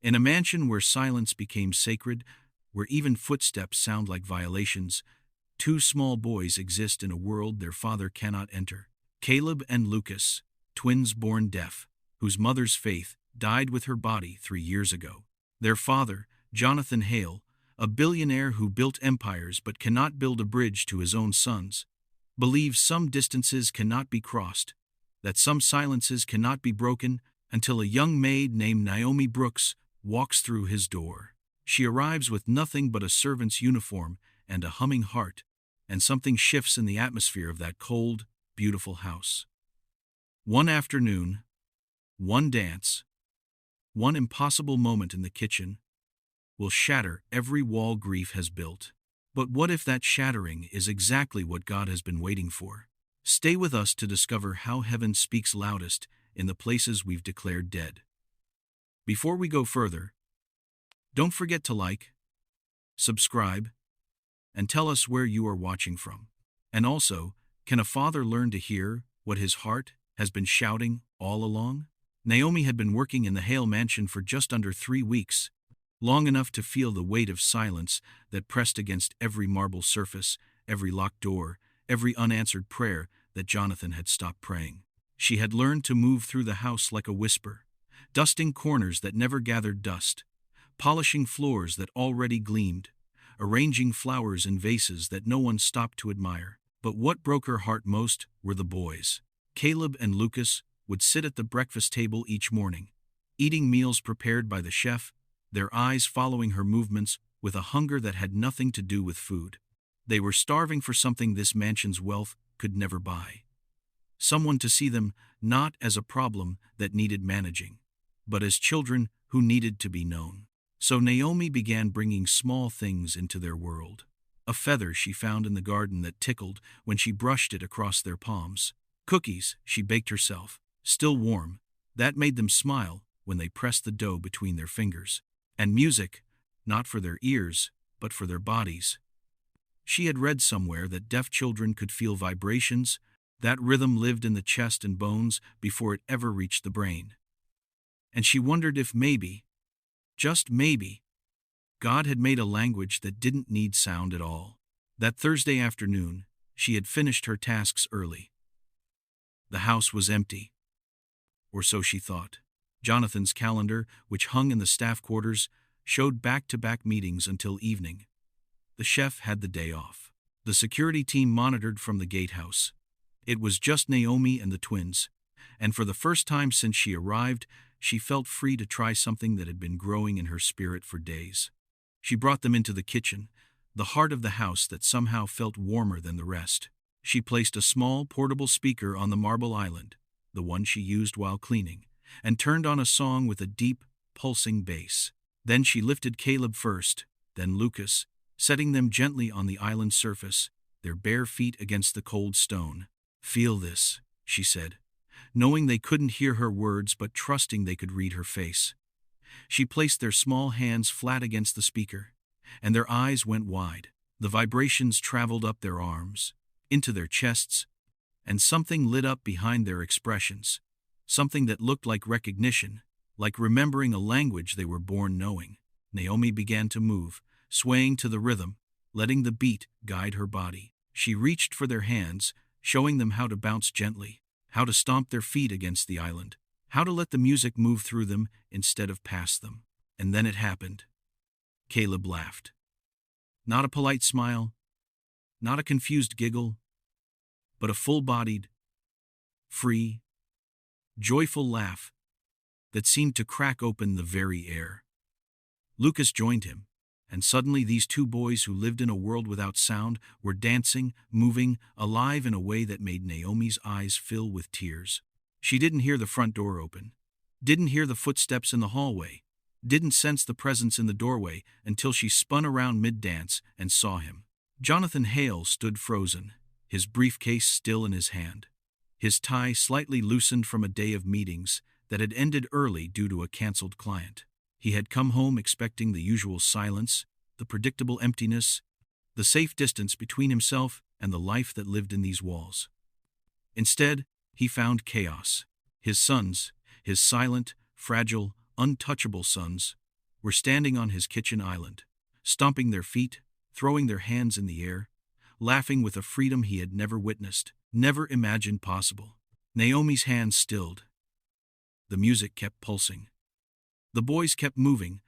In a mansion where silence became sacred, where even footsteps sound like violations, two small boys exist in a world their father cannot enter. Caleb and Lucas, twins born deaf, whose mother's faith died with her body 3 years ago. Their father, Jonathan Hale, a billionaire who built empires but cannot build a bridge to his own sons, believes some distances cannot be crossed, that some silences cannot be broken until a young maid named Naomi Brooks walks through his door. She arrives with nothing but a servant's uniform and a humming heart, and something shifts in the atmosphere of that cold, beautiful house. One afternoon, one dance, one impossible moment in the kitchen will shatter every wall grief has built. But what if that shattering is exactly what God has been waiting for? Stay with us to discover how heaven speaks loudest in the places we've declared dead. Before we go further, don't forget to like, subscribe, and tell us where you are watching from. And also, can a father learn to hear what his heart has been shouting all along? Naomi had been working in the Hale mansion for just under 3 weeks, long enough to feel the weight of silence that pressed against every marble surface, every locked door, every unanswered prayer that Jonathan had stopped praying. She had learned to move through the house like a whisper, dusting corners that never gathered dust, polishing floors that already gleamed, arranging flowers in vases that no one stopped to admire. But what broke her heart most were the boys. Caleb and Lucas would sit at the breakfast table each morning, eating meals prepared by the chef, their eyes following her movements with a hunger that had nothing to do with food. They were starving for something this mansion's wealth could never buy. Someone to see them not as a problem that needed managing, but as children who needed to be known. So Naomi began bringing small things into their world. A feather she found in the garden that tickled when she brushed it across their palms. Cookies she baked herself, still warm, that made them smile when they pressed the dough between their fingers. And music, not for their ears, but for their bodies. She had read somewhere that deaf children could feel vibrations, that rhythm lived in the chest and bones before it ever reached the brain. And she wondered if maybe, just maybe, God had made a language that didn't need sound at all. That Thursday afternoon, she had finished her tasks early. The house was empty. Or so she thought. Jonathan's calendar, which hung in the staff quarters, showed back-to-back meetings until evening. The chef had the day off. The security team monitored from the gatehouse. It was just Naomi and the twins, and for the first time since she arrived, she felt free to try something that had been growing in her spirit for days. She brought them into the kitchen, the heart of the house that somehow felt warmer than the rest. She placed a small, portable speaker on the marble island, the one she used while cleaning, and turned on a song with a deep, pulsing bass. Then she lifted Caleb first, then Lucas, setting them gently on the island surface, their bare feet against the cold stone. "Feel this," she said, knowing they couldn't hear her words but trusting they could read her face. She placed their small hands flat against the speaker, and their eyes went wide. The vibrations traveled up their arms, into their chests, and something lit up behind their expressions. Something that looked like recognition, like remembering a language they were born knowing. Naomi began to move, swaying to the rhythm, letting the beat guide her body. She reached for their hands, showing them how to bounce gently, how to stomp their feet against the island, how to let the music move through them instead of past them. And then it happened. Caleb laughed. Not a polite smile, not a confused giggle, but a full-bodied, free, joyful laugh that seemed to crack open the very air. Lucas joined him, and suddenly these two boys who lived in a world without sound were dancing, moving, alive in a way that made Naomi's eyes fill with tears. She didn't hear the front door open, didn't hear the footsteps in the hallway, didn't sense the presence in the doorway until she spun around mid-dance and saw him. Jonathan Hale stood frozen, his briefcase still in his hand. His tie slightly loosened from a day of meetings that had ended early due to a canceled client. He had come home expecting the usual silence, the predictable emptiness, the safe distance between himself and the life that lived in these walls. Instead, he found chaos. His sons, his silent, fragile, untouchable sons, were standing on his kitchen island, stomping their feet, throwing their hands in the air, laughing with a freedom he had never witnessed, never imagined possible. Naomi's hands stilled. The music kept pulsing. The boys kept moving,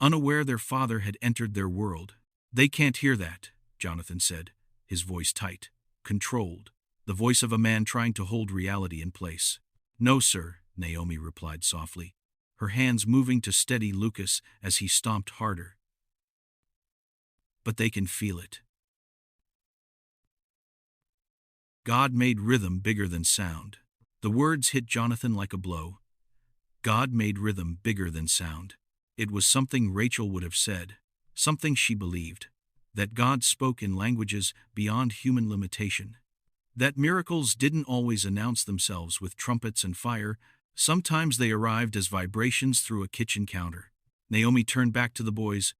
unaware their father had entered their world. "They can't hear that," Jonathan said, his voice tight, controlled, the voice of a man trying to hold reality in place. "No, sir," Naomi replied softly, her hands moving to steady Lucas as he stomped harder. "But they can feel it." God made rhythm bigger than sound. The words hit Jonathan like a blow. God made rhythm bigger than sound. It was something Rachel would have said, something she believed, that God spoke in languages beyond human limitation. That miracles didn't always announce themselves with trumpets and fire, sometimes they arrived as vibrations through a kitchen counter. Naomi turned back to the boys,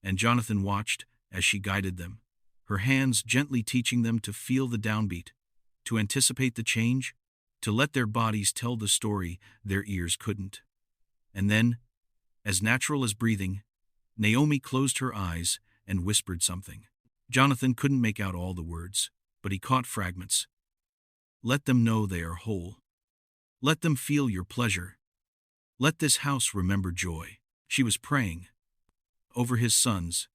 and Jonathan watched as she guided them, her hands gently teaching them to feel the downbeat, to anticipate the change, to let their bodies tell the story their ears couldn't. And then, as natural as breathing, Naomi closed her eyes and whispered something. Jonathan couldn't make out all the words, but he caught fragments. "Let them know they are whole. Let them feel your pleasure. Let this house remember joy." She was praying over his sons,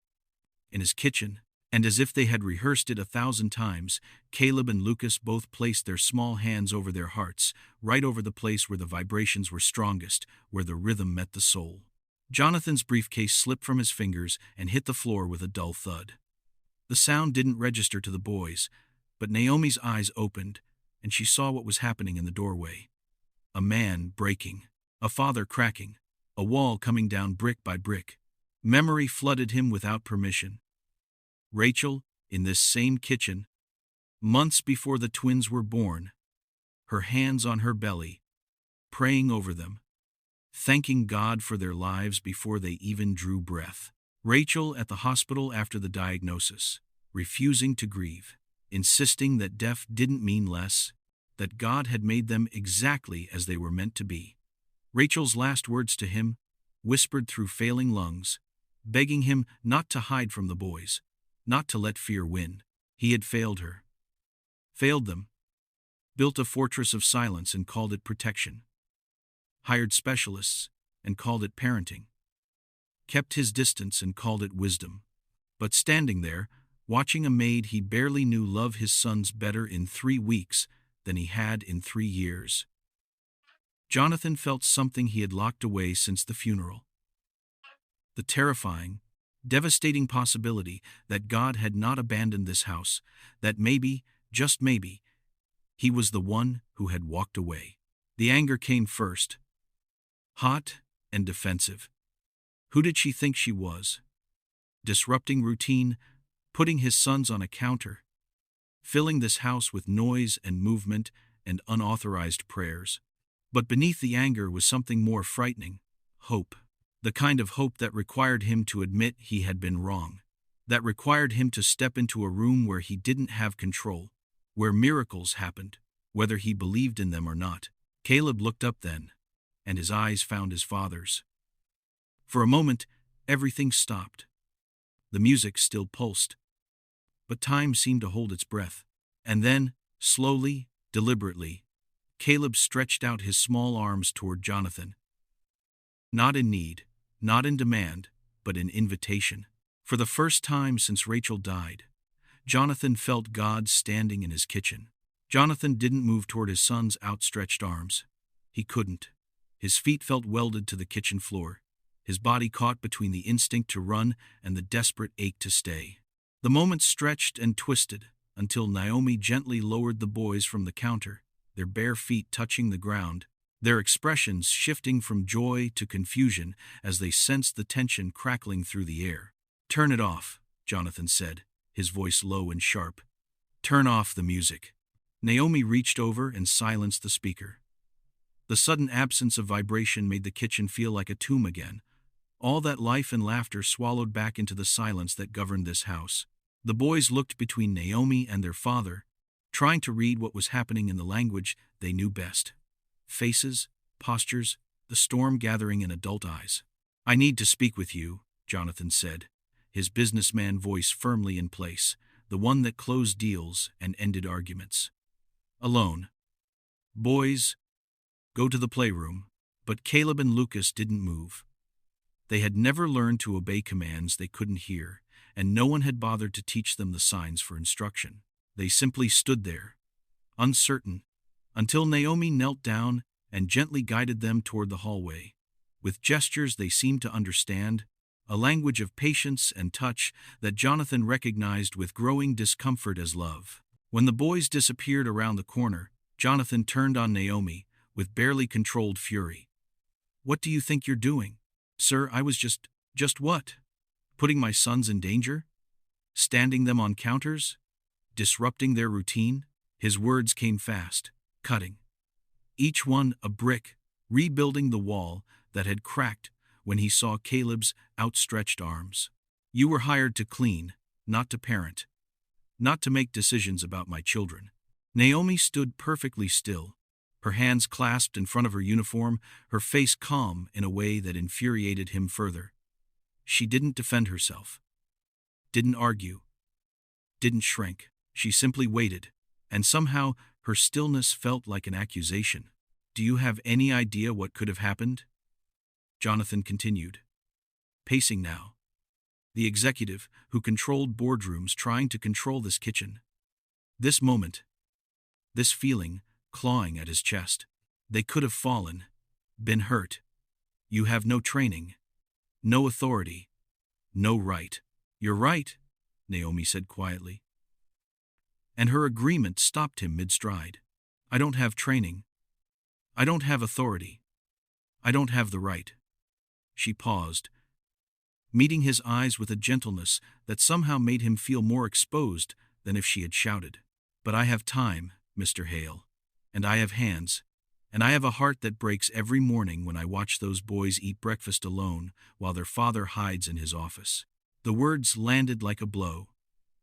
in his kitchen, and as if they had rehearsed it 1,000 times, Caleb and Lucas both placed their small hands over their hearts, right over the place where the vibrations were strongest, where the rhythm met the soul. Jonathan's briefcase slipped from his fingers and hit the floor with a dull thud. The sound didn't register to the boys, but Naomi's eyes opened, and she saw what was happening in the doorway. A man breaking, a father cracking, a wall coming down brick by brick. Memory flooded him without permission. Rachel, in this same kitchen, months before the twins were born, her hands on her belly, praying over them, thanking God for their lives before they even drew breath. Rachel at the hospital after the diagnosis, refusing to grieve, insisting that death didn't mean less, that God had made them exactly as they were meant to be. Rachel's last words to him, whispered through failing lungs, begging him not to hide from the boys, not to let fear win. He had failed her. Failed them. Built a fortress of silence and called it protection. Hired specialists and called it parenting. Kept his distance and called it wisdom. But standing there, watching a maid he barely knew love his sons better in 3 weeks than he had in 3 years, Jonathan felt something he had locked away since the funeral. The terrifying, devastating possibility that God had not abandoned this house, that maybe, just maybe, he was the one who had walked away. The anger came first, hot and defensive. Who did she think she was? Disrupting routine, putting his sons on a counter, filling this house with noise and movement and unauthorized prayers. But beneath the anger was something more frightening, hope. The kind of hope that required him to admit he had been wrong, that required him to step into a room where he didn't have control, where miracles happened, whether he believed in them or not. Caleb looked up then, and his eyes found his father's. For a moment, everything stopped. The music still pulsed, but time seemed to hold its breath. And then, slowly, deliberately, Caleb stretched out his small arms toward Jonathan. Not in need, not in demand, but in invitation. For the first time since Rachel died, Jonathan felt God standing in his kitchen. Jonathan didn't move toward his son's outstretched arms. He couldn't. His feet felt welded to the kitchen floor, his body caught between the instinct to run and the desperate ache to stay. The moment stretched and twisted until Naomi gently lowered the boys from the counter, their bare feet touching the ground, their expressions shifting from joy to confusion as they sensed the tension crackling through the air. "Turn it off," Jonathan said, his voice low and sharp. "Turn off the music." Naomi reached over and silenced the speaker. The sudden absence of vibration made the kitchen feel like a tomb again, all that life and laughter swallowed back into the silence that governed this house. The boys looked between Naomi and their father, trying to read what was happening in the language they knew best. Faces, postures, the storm gathering in adult eyes. I need to speak with you, Jonathan said, his businessman voice firmly in place, the one that closed deals and ended arguments. Alone. Boys, go to the playroom. But Caleb and Lucas didn't move. They had never learned to obey commands they couldn't hear, and no one had bothered to teach them the signs for instruction. They simply stood there, uncertain, until Naomi knelt down and gently guided them toward the hallway. With gestures they seemed to understand, a language of patience and touch that Jonathan recognized with growing discomfort as love. When the boys disappeared around the corner, Jonathan turned on Naomi with barely controlled fury. What do you think you're doing? Sir, I was just what? Putting my sons in danger? Standing them on counters? Disrupting their routine? His words came fast, cutting. Each one a brick, rebuilding the wall that had cracked when he saw Caleb's outstretched arms. You were hired to clean, not to parent, not to make decisions about my children. Naomi stood perfectly still, her hands clasped in front of her uniform, her face calm in a way that infuriated him further. She didn't defend herself, didn't argue, didn't shrink. She simply waited, and somehow her stillness felt like an accusation. Do you have any idea what could have happened? Jonathan continued, pacing now. The executive who controlled boardrooms trying to control this kitchen. This moment, this feeling clawing at his chest. They could have fallen, been hurt. You have no training, no authority, no right. You're right, Naomi said quietly. And her agreement stopped him mid-stride. I don't have training. I don't have authority. I don't have the right. She paused, meeting his eyes with a gentleness that somehow made him feel more exposed than if she had shouted. But I have time, Mr. Hale. And I have hands, and I have a heart that breaks every morning when I watch those boys eat breakfast alone while their father hides in his office. The words landed like a blow.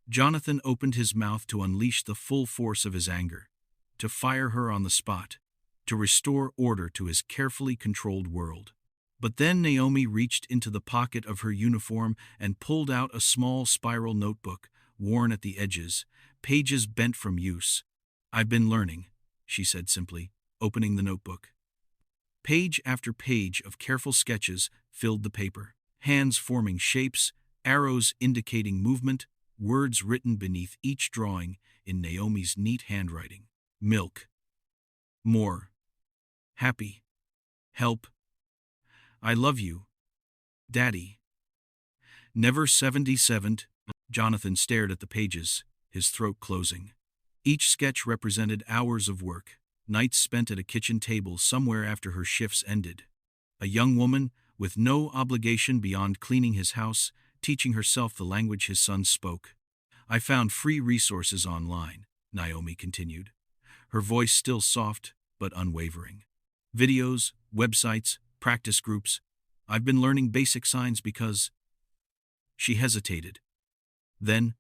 Jonathan opened his mouth to unleash the full force of his anger, to fire her on the spot, to restore order to his carefully controlled world. But then Naomi reached into the pocket of her uniform and pulled out a small spiral notebook, worn at the edges, pages bent from use. I've been learning, she said simply, opening the notebook. Page after page of careful sketches filled the paper, hands forming shapes, arrows indicating movement, words written beneath each drawing in Naomi's neat handwriting. Milk. More. Happy. Help. I love you. Daddy. Never 77. Jonathan stared at the pages, his throat closing. Each sketch represented hours of work, nights spent at a kitchen table somewhere after her shifts ended. A young woman, with no obligation beyond cleaning his house, teaching herself the language his son spoke. I found free resources online, Naomi continued, her voice still soft but unwavering. Videos, websites, practice groups. I've been learning basic signs because... She hesitated. Then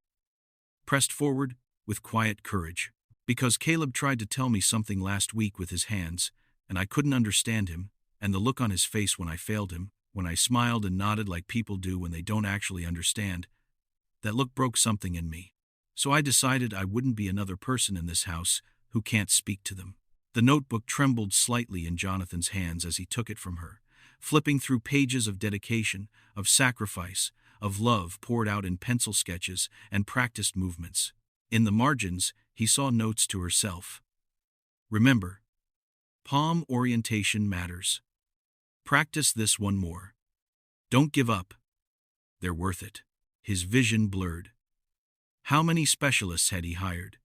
pressed forward with quiet courage. Because Caleb tried to tell me something last week with his hands, and I couldn't understand him, and the look on his face when I failed him, when I smiled and nodded like people do when they don't actually understand, that look broke something in me. So I decided I wouldn't be another person in this house who can't speak to them. The notebook trembled slightly in Jonathan's hands as he took it from her, flipping through pages of dedication, of sacrifice, of love poured out in pencil sketches and practiced movements. In the margins, he saw notes to herself. Remember, palm orientation matters. Practice this one more. Don't give up. They're worth it. His vision blurred. How many specialists had he hired?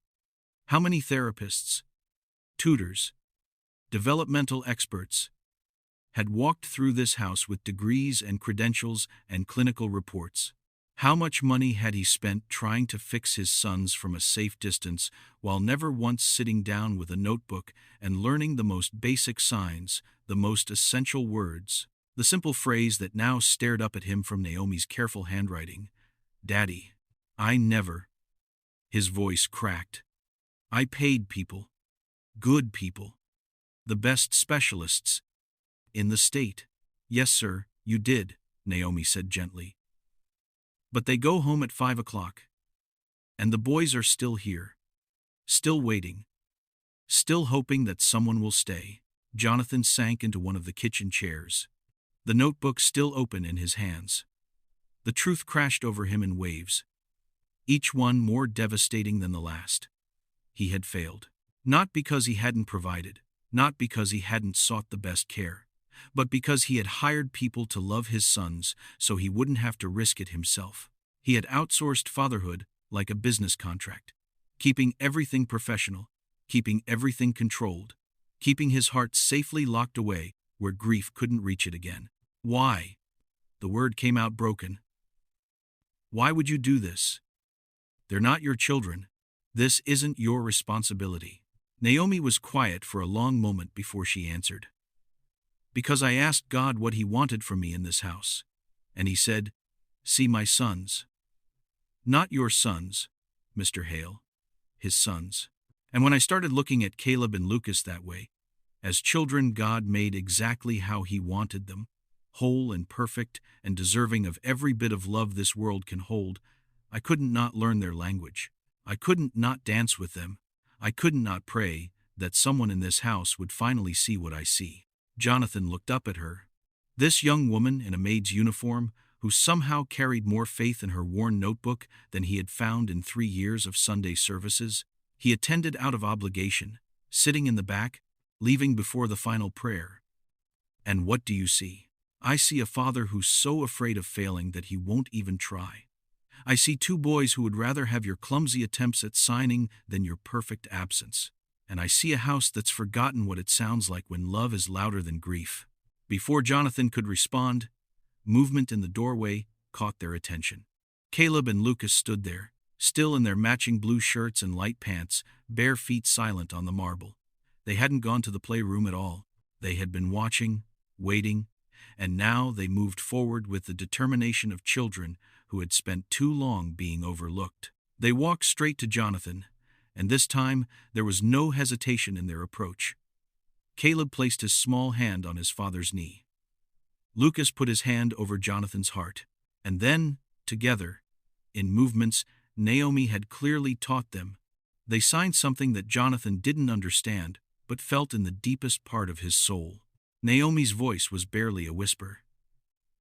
How many therapists, tutors, developmental experts had walked through this house with degrees and credentials and clinical reports? How much money had he spent trying to fix his sons from a safe distance while never once sitting down with a notebook and learning the most basic signs, the most essential words, the simple phrase that now stared up at him from Naomi's careful handwriting? Daddy, I never. His voice cracked. I paid people. Good people. The best specialists. In the state. Yes, sir, you did. Naomi said gently. But they go home at 5 o'clock. And the boys are still here. Still waiting. Still hoping that someone will stay. Jonathan sank into one of the kitchen chairs, the notebook still open in his hands. The truth crashed over him in waves, each one more devastating than the last. He had failed. Not because he hadn't provided, not because he hadn't sought the best care, but because he had hired people to love his sons so he wouldn't have to risk it himself. He had outsourced fatherhood like a business contract, keeping everything professional, keeping everything controlled, keeping his heart safely locked away where grief couldn't reach it again. Why? The word came out broken. Why would you do this? They're not your children. This isn't your responsibility. Naomi was quiet for a long moment before she answered. Because I asked God what he wanted from me in this house. And he said, see my sons. Not your sons, Mr. Hale. His sons. And when I started looking at Caleb and Lucas that way, as children God made exactly how he wanted them, whole and perfect and deserving of every bit of love this world can hold, I couldn't not learn their language. I couldn't not dance with them. I couldn't not pray that someone in this house would finally see what I see. Jonathan looked up at her. This young woman in a maid's uniform, who somehow carried more faith in her worn notebook than he had found in 3 years of Sunday services, he attended out of obligation, sitting in the back, leaving before the final prayer. And what do you see? I see a father who's so afraid of failing that he won't even try. I see 2 boys who would rather have your clumsy attempts at signing than your perfect absence. And I see a house that's forgotten what it sounds like when love is louder than grief. Before Jonathan could respond, movement in the doorway caught their attention. Caleb and Lucas stood there, still in their matching blue shirts and light pants, bare feet silent on the marble. They hadn't gone to the playroom at all. They had been watching, waiting, and now they moved forward with the determination of children who had spent too long being overlooked. They walked straight to Jonathan, and this time there was no hesitation in their approach. Caleb placed his small hand on his father's knee. Lucas put his hand over Jonathan's heart, and then, together, in movements Naomi had clearly taught them, they signed something that Jonathan didn't understand but felt in the deepest part of his soul. Naomi's voice was barely a whisper.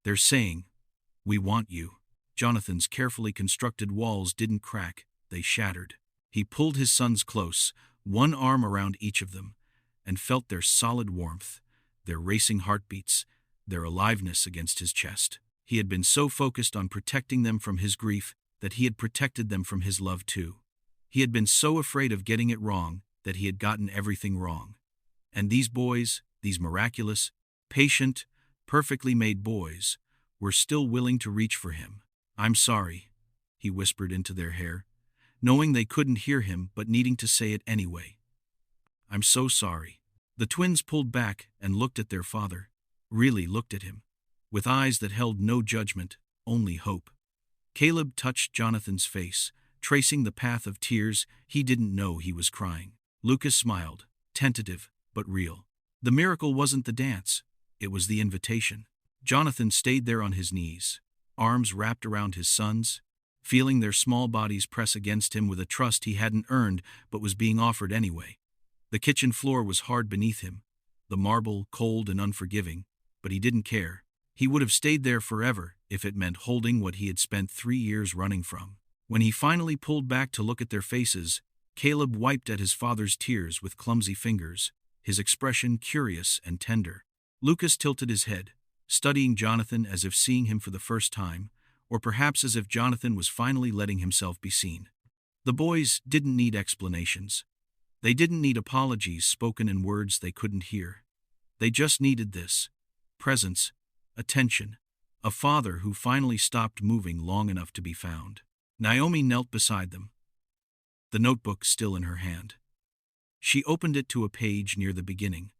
They're saying, we want you. Jonathan's carefully constructed walls didn't crack, they shattered. He pulled his sons close, one arm around each of them, and felt their solid warmth, their racing heartbeats, their aliveness against his chest. He had been so focused on protecting them from his grief that he had protected them from his love too. He had been so afraid of getting it wrong that he had gotten everything wrong. And these boys, these miraculous, patient, perfectly made boys, were still willing to reach for him. I'm sorry, he whispered into their hair, knowing they couldn't hear him but needing to say it anyway. I'm so sorry. The twins pulled back and looked at their father, really looked at him, with eyes that held no judgment, only hope. Caleb touched Jonathan's face, tracing the path of tears he didn't know he was crying. Lucas smiled, tentative but real. The miracle wasn't the dance, it was the invitation. Jonathan stayed there on his knees, arms wrapped around his sons, feeling their small bodies press against him with a trust he hadn't earned but was being offered anyway. The kitchen floor was hard beneath him, the marble cold and unforgiving, but he didn't care. He would have stayed there forever if it meant holding what he had spent 3 years running from. When he finally pulled back to look at their faces, Caleb wiped at his father's tears with clumsy fingers, his expression curious and tender. Lucas tilted his head, studying Jonathan as if seeing him for the first time, or perhaps as if Jonathan was finally letting himself be seen. The boys didn't need explanations. They didn't need apologies spoken in words they couldn't hear. They just needed this: presence, attention, a father who finally stopped moving long enough to be found. Naomi knelt beside them, the notebook still in her hand. She opened it to a page near the beginning,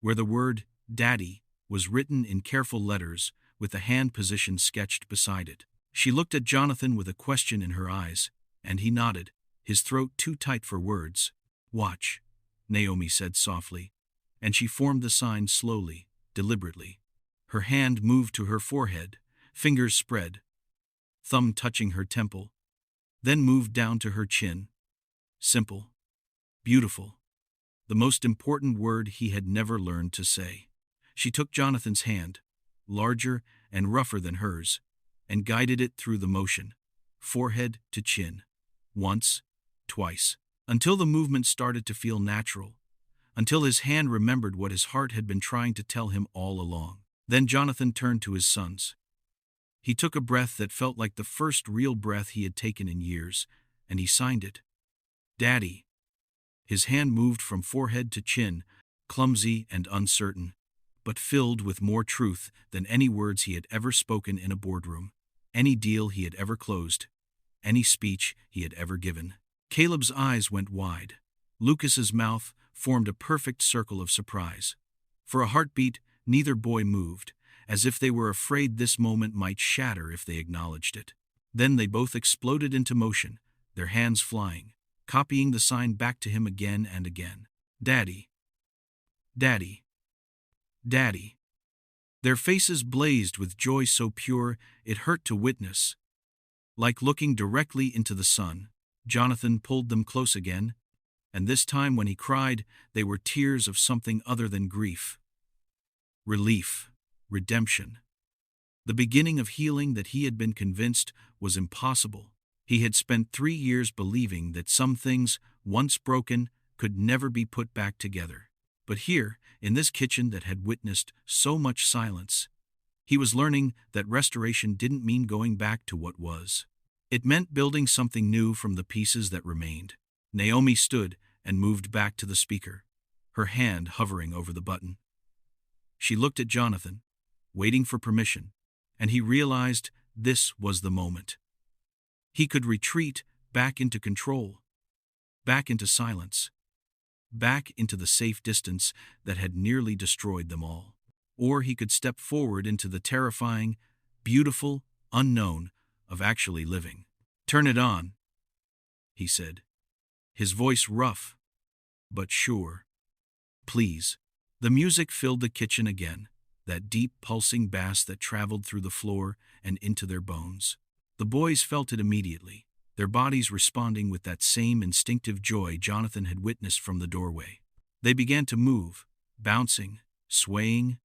where the word Daddy was written in careful letters with a hand position sketched beside it. She looked at Jonathan with a question in her eyes, and he nodded, his throat too tight for words. Watch, Naomi said softly, and she formed the sign slowly, deliberately. Her hand moved to her forehead, fingers spread, thumb touching her temple, then moved down to her chin. Simple. Beautiful. The most important word he had never learned to say. She took Jonathan's hand, larger and rougher than hers, and guided it through the motion, forehead to chin. Once, twice, until the movement started to feel natural, until his hand remembered what his heart had been trying to tell him all along. Then Jonathan turned to his sons. He took a breath that felt like the first real breath he had taken in years, and he signed it. Daddy. His hand moved from forehead to chin, clumsy and uncertain, but filled with more truth than any words he had ever spoken in a boardroom, any deal he had ever closed, any speech he had ever given. Caleb's eyes went wide. Lucas's mouth formed a perfect circle of surprise. For a heartbeat, neither boy moved, as if they were afraid this moment might shatter if they acknowledged it. Then they both exploded into motion, their hands flying, copying the sign back to him again and again. Daddy. Daddy. Daddy. Their faces blazed with joy so pure it hurt to witness. Like looking directly into the sun, Jonathan pulled them close again, and this time when he cried, they were tears of something other than grief. Relief. Redemption. The beginning of healing that he had been convinced was impossible. He had spent 3 years believing that some things, once broken, could never be put back together. But here, in this kitchen that had witnessed so much silence, he was learning that restoration didn't mean going back to what was. It meant building something new from the pieces that remained. Naomi stood and moved back to the speaker, her hand hovering over the button. She looked at Jonathan, waiting for permission, and he realized this was the moment. He could retreat back into control, back into silence, back into the safe distance that had nearly destroyed them all. Or he could step forward into the terrifying, beautiful, unknown of actually living. Turn it on, he said, his voice rough, but sure. Please. The music filled the kitchen again, that deep pulsing bass that traveled through the floor and into their bones. The boys felt it immediately, their bodies responding with that same instinctive joy Jonathan had witnessed from the doorway. They began to move, bouncing, swaying,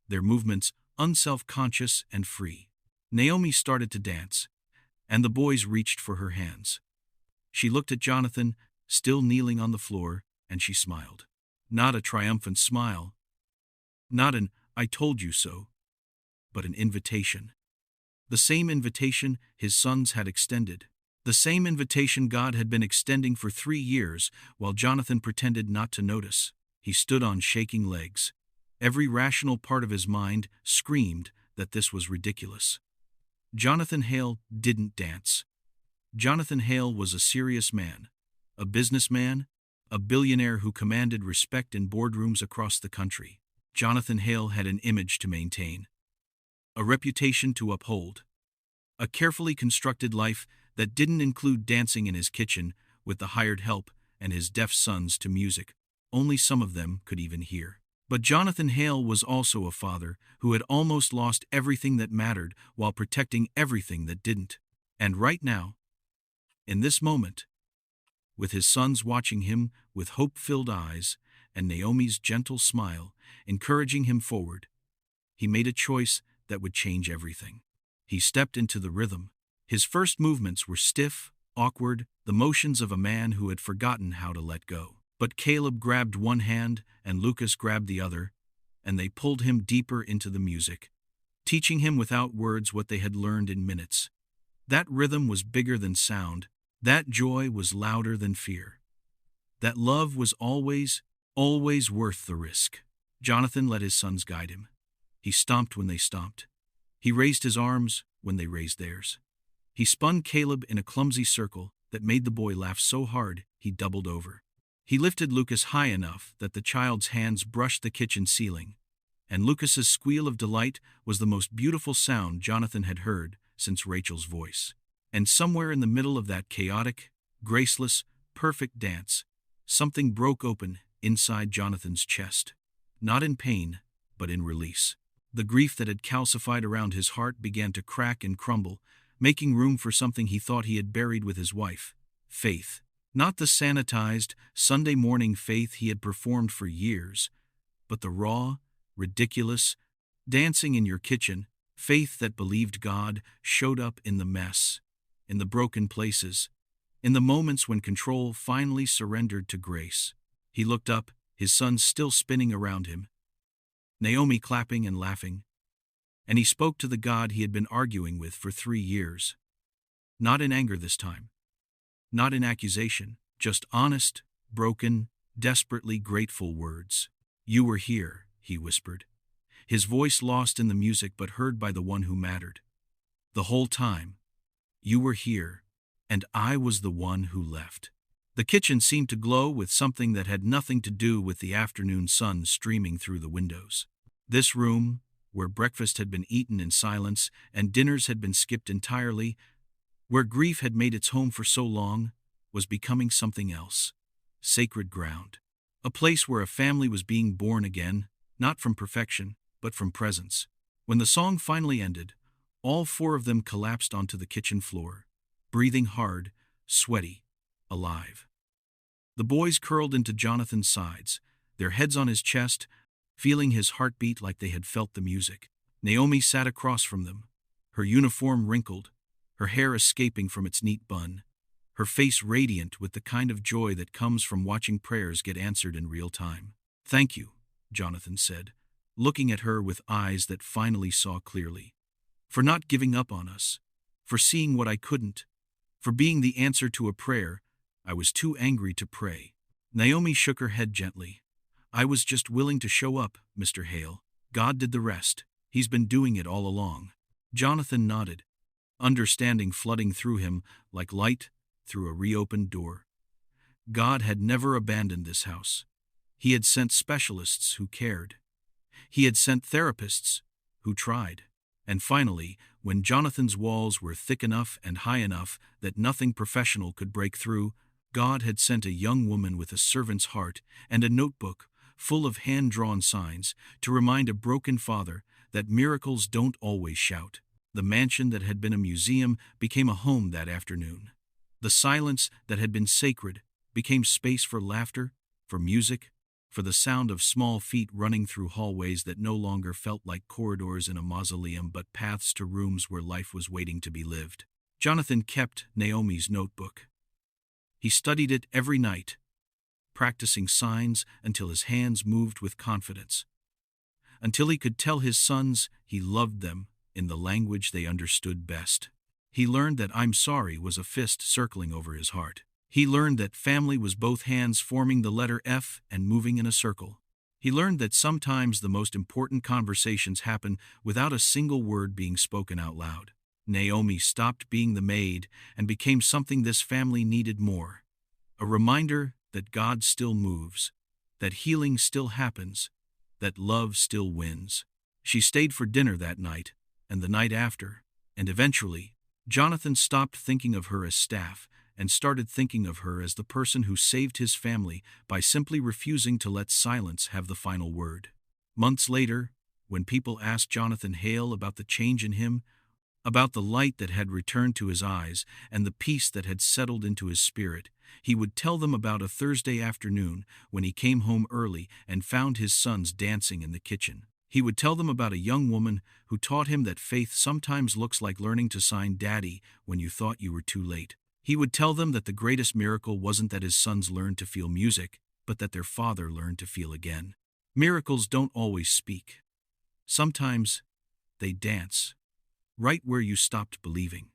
their movements unself-conscious and free. Naomi started to dance, and the boys reached for her hands. She looked at Jonathan, still kneeling on the floor, and she smiled. Not a triumphant smile, not an "I told you so," but an invitation. The same invitation his sons had extended. The same invitation God had been extending for 3 years while Jonathan pretended not to notice. He stood on shaking legs. Every rational part of his mind screamed that this was ridiculous. Jonathan Hale didn't dance. Jonathan Hale was a serious man, a businessman, a billionaire who commanded respect in boardrooms across the country. Jonathan Hale had an image to maintain, a reputation to uphold, a carefully constructed life that didn't include dancing in his kitchen with the hired help and his deaf sons to music only some of them could even hear. But Jonathan Hale was also a father who had almost lost everything that mattered while protecting everything that didn't. And right now, in this moment, with his sons watching him with hope-filled eyes and Naomi's gentle smile encouraging him forward, he made a choice that would change everything. He stepped into the rhythm. His first movements were stiff, awkward, the motions of a man who had forgotten how to let go. But Caleb grabbed one hand and Lucas grabbed the other, and they pulled him deeper into the music, teaching him without words what they had learned in minutes. That rhythm was bigger than sound. That joy was louder than fear. That love was always worth the risk. Jonathan let his sons guide him. He stomped when they stomped. He raised his arms when they raised theirs. He spun Caleb in a clumsy circle that made the boy laugh so hard he doubled over. He lifted Lucas high enough that the child's hands brushed the kitchen ceiling, and Lucas's squeal of delight was the most beautiful sound Jonathan had heard since Rachel's voice. And somewhere in the middle of that chaotic, graceless, perfect dance, something broke open inside Jonathan's chest. Not in pain, but in release. The grief that had calcified around his heart began to crack and crumble, making room for something he thought he had buried with his wife: faith. Not the sanitized, Sunday morning faith he had performed for years, but the raw, ridiculous, dancing in your kitchen faith that believed God showed up in the mess, in the broken places, in the moments when control finally surrendered to grace. He looked up, his sons still spinning around him, Naomi clapping and laughing, and he spoke to the God he had been arguing with for 3 years. Not in anger this time, not in accusation, just honest, broken, desperately grateful words. "You were here," he whispered, his voice lost in the music but heard by the one who mattered. "The whole time. You were here, and I was the one who left." The kitchen seemed to glow with something that had nothing to do with the afternoon sun streaming through the windows. This room, where breakfast had been eaten in silence and dinners had been skipped entirely, where grief had made its home for so long, was becoming something else: sacred ground. A place where a family was being born again, not from perfection, but from presence. When the song finally ended, all 4 of them collapsed onto the kitchen floor, breathing hard, sweaty, alive. The boys curled into Jonathan's sides, their heads on his chest, feeling his heartbeat like they had felt the music. Naomi sat across from them, her uniform wrinkled, her hair escaping from its neat bun, her face radiant with the kind of joy that comes from watching prayers get answered in real time. "Thank you," Jonathan said, looking at her with eyes that finally saw clearly. "For not giving up on us, for seeing what I couldn't, for being the answer to a prayer I was too angry to pray." Naomi shook her head gently. "I was just willing to show up, Mr. Hale. God did the rest. He's been doing it all along." Jonathan nodded, understanding flooding through him like light through a reopened door. God had never abandoned this house. He had sent specialists who cared. He had sent therapists who tried. And finally, when Jonathan's walls were thick enough and high enough that nothing professional could break through, God had sent a young woman with a servant's heart and a notebook full of hand-drawn signs to remind a broken father that miracles don't always shout. The mansion that had been a museum became a home that afternoon. The silence that had been sacred became space for laughter, for music, for the sound of small feet running through hallways that no longer felt like corridors in a mausoleum but paths to rooms where life was waiting to be lived. Jonathan kept Naomi's notebook. He studied it every night, practicing signs until his hands moved with confidence, until he could tell his sons he loved them in the language they understood best. He learned that "I'm sorry" was a fist circling over his heart. He learned that family was both hands forming the letter F and moving in a circle. He learned that sometimes the most important conversations happen without a single word being spoken out loud. Naomi stopped being the maid and became something this family needed more: a reminder that God still moves, that healing still happens, that love still wins. She stayed for dinner that night, and the night after, and eventually, Jonathan stopped thinking of her as staff and started thinking of her as the person who saved his family by simply refusing to let silence have the final word. Months later, when people asked Jonathan Hale about the change in him, about the light that had returned to his eyes and the peace that had settled into his spirit, he would tell them about a Thursday afternoon when he came home early and found his sons dancing in the kitchen. He would tell them about a young woman who taught him that faith sometimes looks like learning to sign "Daddy" when you thought you were too late. He would tell them that the greatest miracle wasn't that his sons learned to feel music, but that their father learned to feel again. Miracles don't always speak. Sometimes they dance, right where you stopped believing.